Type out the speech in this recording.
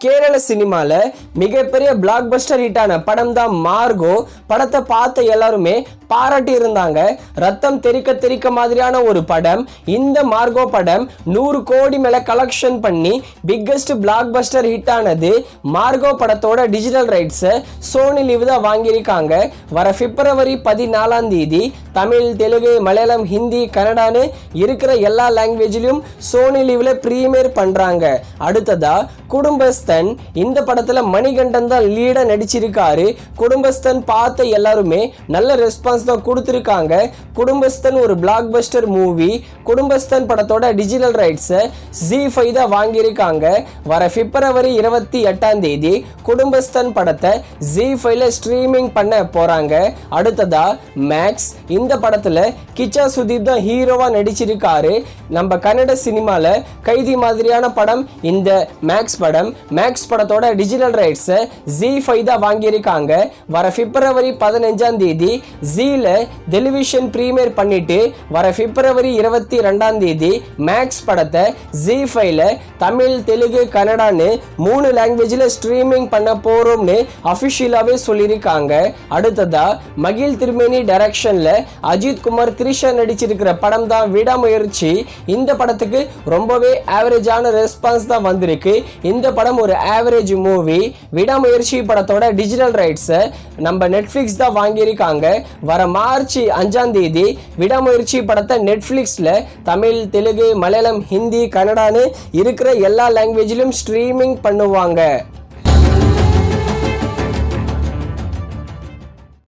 கேரள சினிமால மிகப்பெரிய பிளாக் பஸ்டர் ஹிட்டான படம் தான் மார்கோ. படத்தை பார்த்த எல்லாருமே பாராட்டி இருந்தாங்க. ரத்தம் தெறிக்க தெறிக்க மாதிரியான ஒரு படம். இந்த மார்கோ படம் 100 கோடி மேல கலெக்ஷன் பண்ணி பிக்கஸ்ட் பிளாக் பஸ்டர் ஹிட் ஆனது. மார்கோ படத்தோட டிஜிட்டல் ரைட்ஸை சோனி லிவ் தான் வாங்கியிருக்காங்க. வர பிப்ரவரி 14ஆம் தேதி தமிழ், தெலுங்கு, மலையாளம், ஹிந்தி, கன்னடான்னு இருக்கிற எல்லா லாங்குவேஜ்லயும் சோனி லிவ்ல பிரீமியர் பண்றாங்க. அடுத்ததா குடும்பஸ்தன். இந்த படத்துல மணிகண்டன் தான் லீடா நடிச்சிருக்காரு. குடும்பஸ்தன் பார்த்த எல்லாருமே நல்ல ரெஸ்பான்ஸ் தான் கொடுத்திருக்காங்க. குடும்பஸ்தன் ஒரு பிளாக் பஸ்டர் மூவி. குடும்பஸ்தன் படத்தோட டிஜிட்டல் ரைட்ஸை ZEE5 தான் வாங்கியிருக்காங்க. வர பிப்ரவரி 28ஆம் தேதி குடும்பஸ்தன் படத்தை ZEE5ல ஸ்ட்ரீமிங் பண்ண போறாங்க. அடுத்ததா மேக்ஸ். இந்த படத்துல கிச்சா சுதீப் தான் ஹீரோவா நடிச்சிருக்காரு. நம்ம கன்னட சினிமால கைதி மாதிரியான படம் இந்த மேக்ஸ் படம். மேக்ஸ் படத்தோட டிஜிட்டல் ரைட்ஸை ZEE5 தான் வாங்கியிருக்காங்க. வர பிப்ரவரி 15ஆம் தேதி ஜீல டெலிவிஷன் பிரீமியர் பண்ணிட்டு வர பிப்ரவரி 22ஆம் தேதி மேக்ஸ் படத்தை ZEE5ல தமிழ், தெலுங்கு, கன்னடான்னு 3 லாங்குவேஜ்ல ஸ்ட்ரீமிங் பண்ண போறோம்னு அபிஷியலாவே சொல்லியிருக்காங்க. அடுத்ததா மகிழ் திருமேனி டைரக்ஷன்ல அஜித் குமார், த்ரிஷா நடிச்சிருக்கிற படம் தான் விடாமுயற்சி. இந்த படத்துக்கு ரொம்பவே ஆவரேஜான ரெஸ்பான்ஸ் தான் வந்திருக்கு. இந்த படம் ஒரு ஆவரேஜ் மூவி. விடாமுயற்சி படத்தோட டிஜிட்டல் ரைட்ஸை நம்ம நெட்ஃபிளிக்ஸ் தான் வாங்கியிருக்காங்க. வர மார்ச் 5ஆம் தேதி விடாமுயற்சி படத்தை நெட்ஃபிளிக்ஸ்ல தமிழ், தெலுங்கு, மலையாளம், ஹிந்தி, கன்னடான்னு இருக்கிற எல்லா லாங்குவேஜ்லயும் ஸ்ட்ரீமிங் பண்ணுவாங்க.